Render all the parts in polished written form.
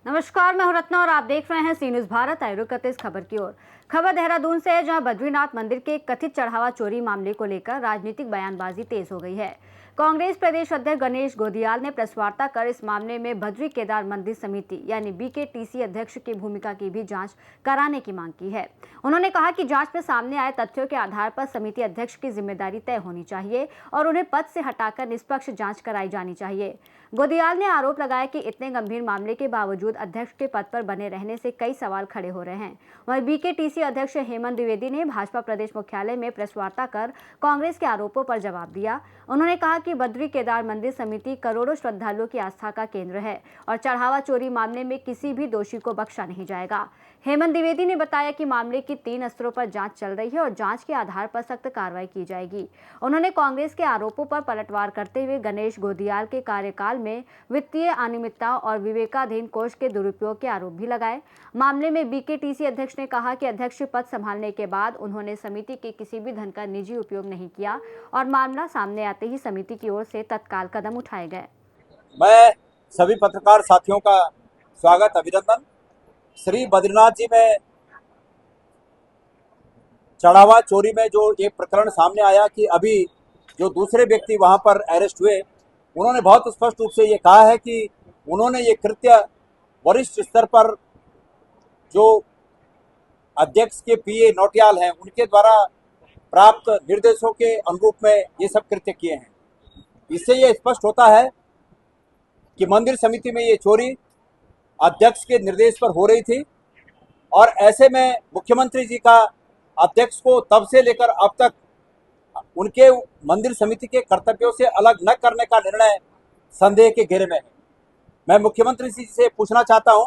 नमस्कार, मैं हूं रत्ना और आप देख रहे हैं सी न्यूज भारत। आइए रुक करते इस खबर की ओर। खबर देहरादून से है, जहां बद्रीनाथ मंदिर के कथित चढ़ावा चोरी मामले को लेकर राजनीतिक बयानबाजी तेज हो गई है। कांग्रेस प्रदेश अध्यक्ष गणेश गोदियाल ने प्रेस वार्ता कर इस मामले में बद्री केदार मंदिर समिति यानी बीकेटीसी अध्यक्ष की भूमिका की भी जांच कराने की मांग की है। उन्होंने कहा कि जांच में सामने आए तथ्यों के आधार पर समिति अध्यक्ष की जिम्मेदारी तय होनी चाहिए और उन्हें पद से हटाकर निष्पक्ष जांच कराई जानी चाहिए। गोदियाल ने आरोप लगाया कि इतने गंभीर मामले के बावजूद अध्यक्ष के पद पर बने रहने से कई सवाल खड़े हो रहे हैं। वहीं बीकेटीसी अध्यक्ष हेमंत द्विवेदी ने भाजपा प्रदेश मुख्यालय में प्रेस वार्ता कर कांग्रेस के आरोपों पर जवाब दिया। उन्होंने कहा कि बद्री केदार मंदिर समिति करोड़ों श्रद्धालुओं की आस्था का केंद्र है और चढ़ावा चोरी मामले में किसी भी दोषी को बख्शा नहीं जाएगा। हेमंत द्विवेदी ने बताया कि मामले की 3 स्तरों पर जांच चल रही है और जांच के आधार पर सख्त कार्रवाई की जाएगी। उन्होंने कांग्रेस के आरोपों पर पलटवार करते हुए गणेश गोदियाल के कार्यकाल में वित्तीय अनियमितता और विवेकाधीन कोष के दुरुपयोग के आरोप भी लगाए। मामले में बीकेटीसी अध्यक्ष ने कहा कि अध्यक्ष पद संभालने के बाद उन्होंने समिति के किसी भी धन का निजी उपयोग नहीं किया और मामला सामने आते ही समिति की ओर से तत्काल कदम उठाए गए। मैं सभी पत्रकार साथियों का स्वागत अभिनंदन। श्री बद्रीनाथ जी में चढ़ावा चोरी में जो एक प्रकरण सामने आया कि अभी जो दूसरे व्यक्ति वहां पर अरेस्ट हुए, उन्होंने बहुत स्पष्ट रूप से ये कहा है कि उन्होंने ये कृत्य वरिष्ठ स्तर पर जो अध्यक्ष के पीए नौटियाल हैं उनके द्वारा प्राप्त निर्देशों के अनुरूप में ये सब कृत्य किए हैं। इससे ये स्पष्ट होता है कि मंदिर समिति में ये चोरी अध्यक्ष के निर्देश पर हो रही थी और ऐसे में मुख्यमंत्री जी का अध्यक्ष को तब से लेकर अब तक उनके मंदिर समिति के कर्तव्यों से अलग न करने का निर्णय संदेह के घेरे में है। मैं मुख्यमंत्री जी से पूछना चाहता हूं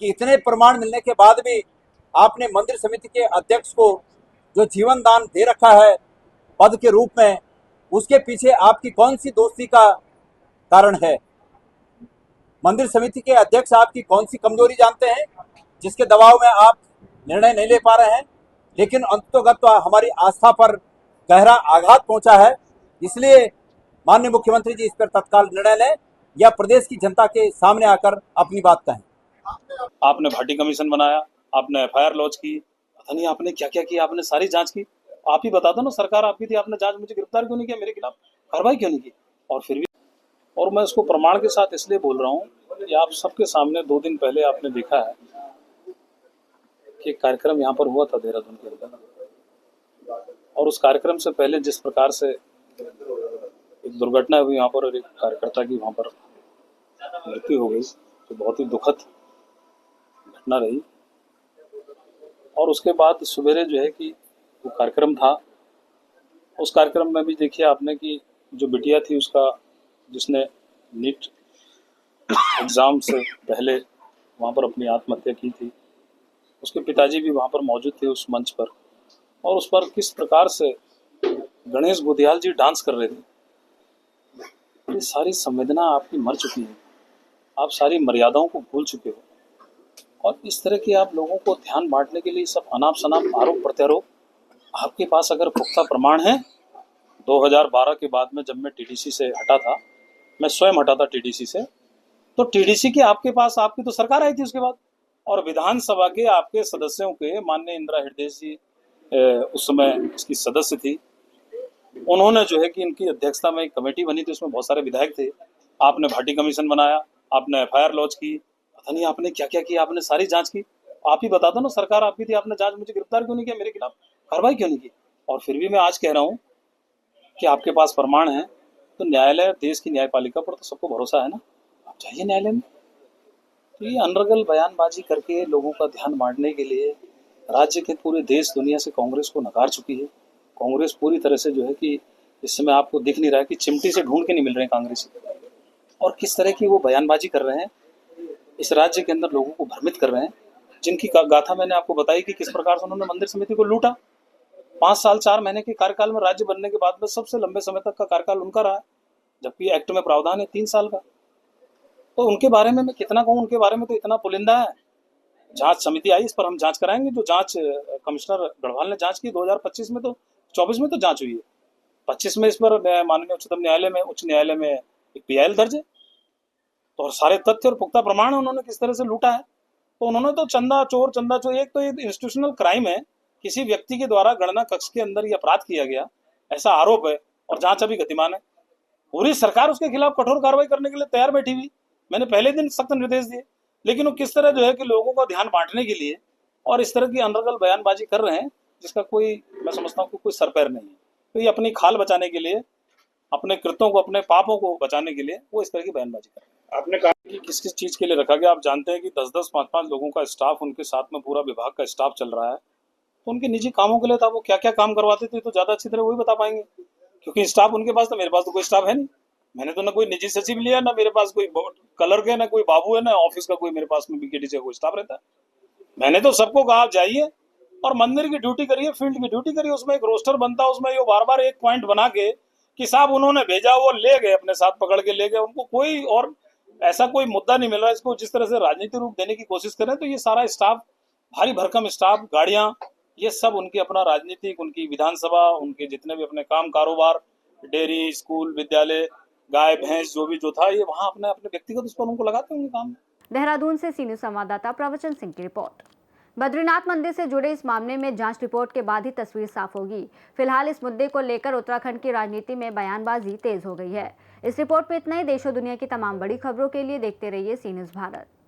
कि इतने प्रमाण मिलने के बाद भी आपने मंदिर समिति के अध्यक्ष को जो जीवन दान दे रखा है पद के रूप में, उसके पीछे आपकी कौन सी दोस्ती का कारण है? मंदिर समिति के अध्यक्ष आपकी कौन सी कमजोरी जानते हैं जिसके दबाव में आप निर्णय नहीं ले पा रहे हैं? लेकिन अंततोगत्वा हमारी आस्था पर गहरा आघात पहुंचा है। इसलिए माननीय मुख्यमंत्री जी इस पर तत्काल निर्णय लें या प्रदेश की जनता के सामने आकर अपनी बात कहें। आपने भाटी कमीशन बनाया, आपने एफआईआर लॉन्च की, पता नहीं आपने क्या क्या किया, आपने सारी जांच की। आप ही बता दो ना, सरकार आपकी थी, आपने जांच, मुझे गिरफ्तार क्यों नहीं किया, मेरे खिलाफ कार्रवाई क्यों नहीं की? और फिर भी, और मैं इसको प्रमाण के साथ इसलिए बोल रहा हूँ कि आप सबके सामने 2 दिन पहले आपने देखा है कि एक कार्यक्रम यहाँ पर हुआ था देहरादून के अंदर, और उस कार्यक्रम से पहले जिस प्रकार से एक दुर्घटना हुई यहाँ पर और एक कार्यकर्ता की वहाँ पर मृत्यु हो गई, तो बहुत ही दुखद घटना रही। और उसके बाद सवेरे जो है कि वो कार्यक्रम था, उस कार्यक्रम में भी देखिए आपने कि जो बिटिया थी उसका, जिसने नीट एग्ज़ाम से पहले वहाँ पर अपनी आत्महत्या की थी, उसके पिताजी भी वहाँ पर मौजूद थे उस मंच पर, और उस पर किस प्रकार से गणेश गोदियाल जी डांस कर रहे थे। ये सारी संवेदना आपकी मर चुकी है, आप सारी मर्यादाओं को भूल चुके हो, और इस तरह के आप लोगों को ध्यान बांटने के लिए सब अनाप शनाप आरोप प्रत्यारोप। आपके पास अगर पुख्ता प्रमाण है, 2012 के बाद में जब मैं टीडीसी से हटा था, मैं स्वयं हटा था टीडीसी से, तो टीडीसी के आपके पास, आपकी तो सरकार आई थी उसके बाद, और विधानसभा के आपके सदस्यों के माननीय इंदिरा हृदय जी उस समय इसकी सदस्य थी, उन्होंने जो है कि इनकी अध्यक्षता में एक कमेटी बनी थी, उसमें बहुत सारे विधायक थे। आपने भाटी कमीशन बनाया, आपने एफआईआर लॉन्च की, पता नहीं आपने क्या क्या किया, आपने सारी जांच की। आप ही बता दो ना, सरकार आपकी थी, आपने जांच, मुझे गिरफ्तार क्यों नहीं किया, मेरे खिलाफ कार्रवाई क्यों नहीं की? और फिर भी मैं आज कह रहा हूँ कि आपके पास प्रमाण है, तो न्यायालय, देश की न्यायपालिका पर तो सबको भरोसा है ना, आप जाइए न्यायालय में। तो ये अनर्गल बयानबाजी करके लोगों का ध्यान बांटने के लिए राज्य के पूरे देश दुनिया से कांग्रेस को नकार चुकी है। कांग्रेस पूरी तरह से जो है कि इस समय आपको दिख नहीं रहा है कि चिमटी से ढूंढ के नहीं मिल रहे हैं कांग्रेसी, और किस तरह की वो बयानबाजी कर रहे हैं, इस राज्य के अंदर लोगों को भ्रमित कर रहे हैं, जिनकी गाथा मैंने आपको बताई कि किस प्रकार से उन्होंने मंदिर समिति को लूटा। 5 साल 4 महीने के कार्यकाल में राज्य बनने के बाद में सबसे लंबे समय तक का कार्यकाल उनका रहा है, जबकि एक्ट में प्रावधान है 3 साल का। तो उनके बारे में मैं कितना कहूँ, उनके बारे में तो इतना पुलिंदा है। जांच समिति आई, इस पर हम जांच कराएंगे। जो जांच कमिश्नर गढ़वाल ने जांच की 2025 में, तो 24 में तो जांच हुई है, 25 में इस पर माननीय उच्च न्यायालय में एक PIL दर्ज है। तो और सारे तथ्य और पुख्ता प्रमाण है उन्होंने किस तरह से लूटा है। तो उन्होंने तो चंदा चोर एक तो ये इंस्टीट्यूशनल क्राइम है, किसी व्यक्ति के द्वारा गणना कक्ष के अंदर ये अपराध किया गया, ऐसा आरोप है और जांच अभी गतिमान है। पूरी सरकार उसके खिलाफ कठोर कार्रवाई करने के लिए तैयार बैठी हुई। मैंने पहले दिन सख्त निर्देश दिए, लेकिन वो किस तरह जो है कि लोगों का ध्यान बांटने के लिए और इस तरह की अनर्गल बयानबाजी कर रहे हैं, जिसका कोई, मैं समझता हूँ, कोई सर पैर नहीं है। तो ये अपनी खाल बचाने के लिए, अपने कृत्यों को, अपने पापों को बचाने के लिए वो इस तरह की बयानबाजी कर रहे हैं। आपने कहा कि किस किस चीज के लिए रखा गया। आप जानते हैं कि 10-10, 5-5 लोगों का स्टाफ, उनके साथ में पूरा विभाग का स्टाफ चल रहा है। तो उनके निजी कामों के लिए था, वो क्या क्या काम करवाते थे तो ज्यादा अच्छी तरह वही बता पाएंगे, क्योंकि स्टाफ उनके पास था, मेरे पास तो कोई स्टाफ है नहीं। मैंने तो ना कोई निजी सचिव लिया, ना मेरे पास कोई क्लर्क है, ना कोई बाबू है, ना ऑफिस का कोई मेरे पास में BKD का कोई स्टाफ रहता है। मैंने तो सबको कहा आप जाइए और मंदिर की ड्यूटी करिए, फील्ड की ड्यूटी करिए। उसमें एक रोस्टर बनता है, उसमें ये बार बार एक पॉइंट बना के कि साहब उन्होंने भेजा, वो ले गए, अपने साथ पकड़ के ले गए। उनको कोई और ऐसा कोई मुद्दा नहीं मिल रहा। इसको जिस तरह से राजनीतिक रूप देने की कोशिश करें, तो ये सारा स्टाफ, भारी भरकम स्टाफ, गाड़ियां, ये सब उनकी अपना राजनीतिक, उनकी विधानसभा, उनके जितने भी अपने काम कारोबार, डेयरी, स्कूल, विद्यालय, गाय भैंस जो था, ये वहाँ अपने अपने व्यक्तिगत उस पर उनको लगाते होंगे काम। देहरादून से सीनियर संवाददाता प्रवचन सिंह की रिपोर्ट। बद्रीनाथ मंदिर से जुड़े इस मामले में जांच रिपोर्ट के बाद ही तस्वीर साफ होगी। फिलहाल इस मुद्दे को लेकर उत्तराखंड की राजनीति में बयानबाजी तेज हो गई है। इस रिपोर्ट में इतना ही। देश और दुनिया की तमाम बड़ी खबरों के लिए देखते रहिए सी न्यूज़ भारत।